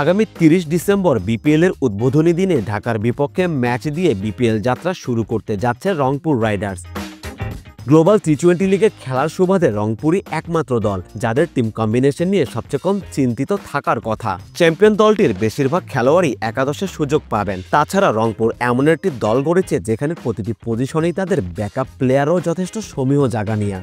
আগামী ৩০ ডিসেম্বর বিপিএলের উদ্বোধনী দিনে ঢাকার বিপক্ষে ম্যাচ দিয়ে বিপিএল যাত্রা শুরু করতে যাচ্ছে রংপুর রাইডার্স। গ্লোবাল টি-20 লিগে খেলার সুবাদে রংপুরই একমাত্র দল যাদের টিম কম্বিনেশন নিয়ে সবচেয়ে কম চিন্তিত থাকার কথা। চ্যাম্পিয়ন দলটির বেশিরভাগ খেলোয়াড়ই একাদশে সুযোগ পাবেন। তাছাড়া রংপুর এমন একটি দল গড়েছে যেখানে প্রতিটি পজিশনেই তাদের ব্যাকআপ প্লেয়ারও যথেষ্ট সমীহ জায়গা নিয়ে।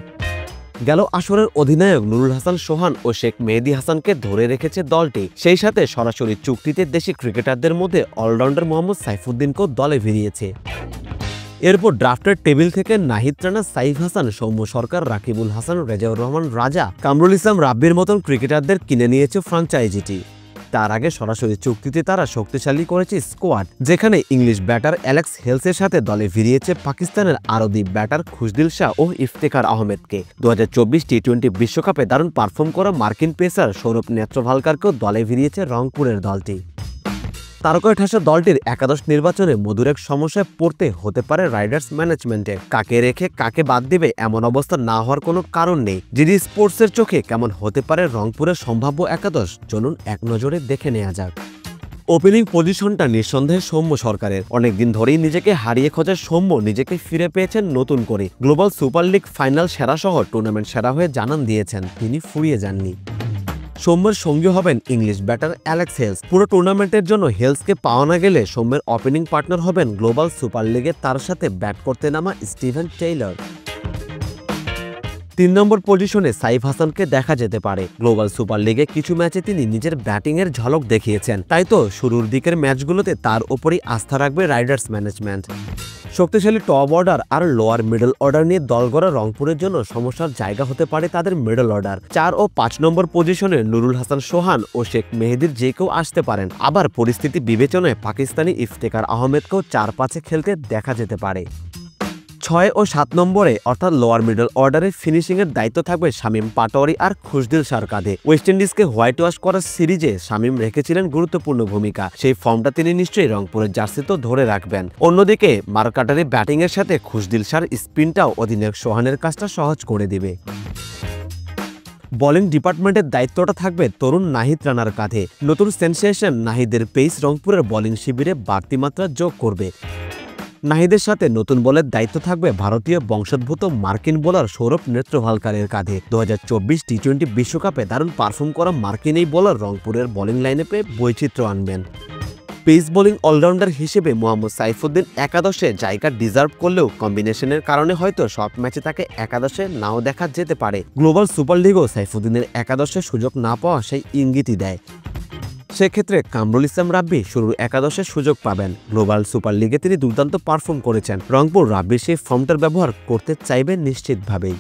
গেল আসরের অধিনায়ক নুরুল হাসান সোহান ও শেখ মেহেদী হাসানকে ধরে রেখেছে দলটি। সেই সাথে সরাসরি চুক্তিতে দেশি ক্রিকেটারদের মধ্যে অলরাউন্ডার মোহাম্মদ সাইফুদ্দিনকেও দলে ভিড়িয়েছে। এরপর ড্রাফটের টেবিল থেকে নাহিদ রানা, সাইফ হাসান, সৌম্য সরকার, রাকিবুল হাসান, রেজাউর রহমান রাজা, কামরুল ইসলাম রাব্বির মতন ক্রিকেটারদের কিনে নিয়েছে ফ্র্যাঞ্চাইজিটি। তার আগে সরাসরি চুক্তিতে তারা শক্তিশালী করেছে স্কোয়াড, যেখানে ইংলিশ ব্যাটার অ্যালেক্স হেলসের সাথে দলে ভিড়িয়েছে পাকিস্তানের আরবি ব্যাটার খুশদিল শাহ ও ইফতেখার আহমেদকে। 2024 টি-20 বিশ্বকাপে দারুণ পারফর্ম করা মার্কিন পেসার সৌরভ নেত্রভালকারকেও দলে ভিড়িয়েছে রংপুরের দলটি। তারকায় ঠাসা দলটির একাদশ নির্বাচনে মধুর এক সমস্যায় পড়তে হতে পারে রাইডার্স ম্যানেজমেন্টের। কাকে রেখে কাকে বাদ দিবে এমন অবস্থা না হওয়ার কোনো কারণ নেই। জিডি স্পোর্টসের চোখে কেমন হতে পারে রংপুরের সম্ভাব্য একাদশ, চলুন এক নজরে দেখে নেওয়া যাক। ওপেনিং পজিশনটা নিঃসন্দেহে সৌম্য সরকারের। অনেকদিন ধরেই নিজেকে হারিয়ে খোঁজা সৌম্য নিজেকে ফিরে পেয়েছেন নতুন করে। গ্লোবাল সুপার লিগ ফাইনাল সেরা সহ টুর্নামেন্ট সেরা হয়ে জানান দিয়েছেন তিনি ফুরিয়ে যাননি। সৌম্যের সঙ্গী হবেন ইংলিশ ব্যাটার অ্যালেক্স হেলস। পুরো টুর্নামেন্টের জন্য হেলসকে পাওয়া না গেলে সৌম্যের ওপেনিং পার্টনার হবেন গ্লোবাল সুপার লিগে তার সাথে ব্যাট করতে নামা স্টিভেন টেইলর। ৩ নম্বর পজিশনে সাইফ হাসানকে দেখা যেতে পারে। গ্লোবাল সুপার লিগে কিছু ম্যাচে তিনি নিজের ব্যাটিংয়ের ঝলক দেখিয়েছেন, তাই তো শুরুর দিকের ম্যাচগুলোতে তার ওপরই আস্থা রাখবে রাইডার্স ম্যানেজমেন্ট। শক্তিশালী টপ অর্ডার আর লোয়ার মিডল অর্ডার নিয়ে দল গড়া রংপুরের জন্য সমস্যার জায়গা হতে পারে তাদের মিডল অর্ডার। ৪ ও ৫ নম্বর পজিশনে নুরুল হাসান সোহান ও শেখ মেহেদীর যে কেউ আসতে পারেন। আবার পরিস্থিতি বিবেচনায় পাকিস্তানি ইফতেখার আহমেদকেও ৪-৫-এ খেলতে দেখা যেতে পারে। ৬ ও ৭ নম্বরে অর্থাৎ লোয়ার মিডল অর্ডারে ফিনিশিংয়ের দায়িত্ব থাকবে শামীম পাটোয়ারি আর খুশদিল শাহর কাঁধে। ওয়েস্ট ইন্ডিজকে হোয়াইট ওয়াশ করার সিরিজে শামীম রেখেছিলেন গুরুত্বপূর্ণ ভূমিকা। সেই ফর্মটা তিনি নিশ্চয়ই রংপুরের জার্সিতেও ধরে রাখবেন। অন্যদিকে মার্কাটারি ব্যাটিংয়ের সাথে খুশদিল শাহর স্পিনটাও অধিনায়ক সোহানের কাজটা সহজ করে দিবে। বোলিং ডিপার্টমেন্টের দায়িত্বটা থাকবে তরুণ নাহিদ রানার কাঁধে। নতুন সেনসেশন নাহিদের পেস রংপুরের বোলিং শিবিরে বাড়তি মাত্রা যোগ করবে। নাহিদের সাথে নতুন বলের দায়িত্ব থাকবে ভারতীয় বংশোদ্ভূত মার্কিন বোলার সৌরভ নেত্রভালকারের কাঁধে। 2024 টি-20 বিশ্বকাপে দারুণ পারফর্ম করা মার্কিন এই বোলার রংপুরের বোলিং লাইনআপে বৈচিত্র্য আনবেন। পেস বোলিং অলরাউন্ডার হিসেবে মোহাম্মদ সাইফুদ্দিন একাদশে জায়গা ডিজার্ভ করলেও কম্বিনেশনের কারণে হয়তো সব ম্যাচে তাকে একাদশে নাও দেখা যেতে পারে। গ্লোবাল সুপার লিগও সাইফুদ্দিনের একাদশে সুযোগ না পাওয়া সেই ইঙ্গিতই দেয়। সেক্ষেত্রে কামরুল ইসলাম রাব্বি শুরুর একাদশে সুযোগ পাবেন। গ্লোবাল সুপার লিগে তিনি দুর্দান্ত পারফর্ম করেছেন। রংপুর রাব্বির সেই ফর্মটার ব্যবহার করতে চাইবেন নিশ্চিতভাবেই।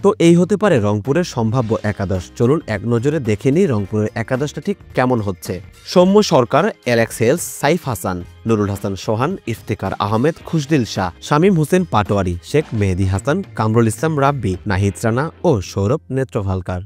তো এই হতে পারে রংপুরের সম্ভাব্য একাদশ। চলুন এক নজরে দেখে নিই রংপুরের একাদশটা ঠিক কেমন হচ্ছে। সৌম্য সরকার, অ্যালেক্স হেলস, সাইফ হাসান, নুরুল হাসান সোহান, ইফতেখার আহমেদ, খুশদিল শাহ, শামীম হোসেন পাটোয়ারি, শেখ মেহেদী হাসান, কামরুল ইসলাম রাব্বি, নাহিদ রানা ও সৌরভ নেত্রভালকার।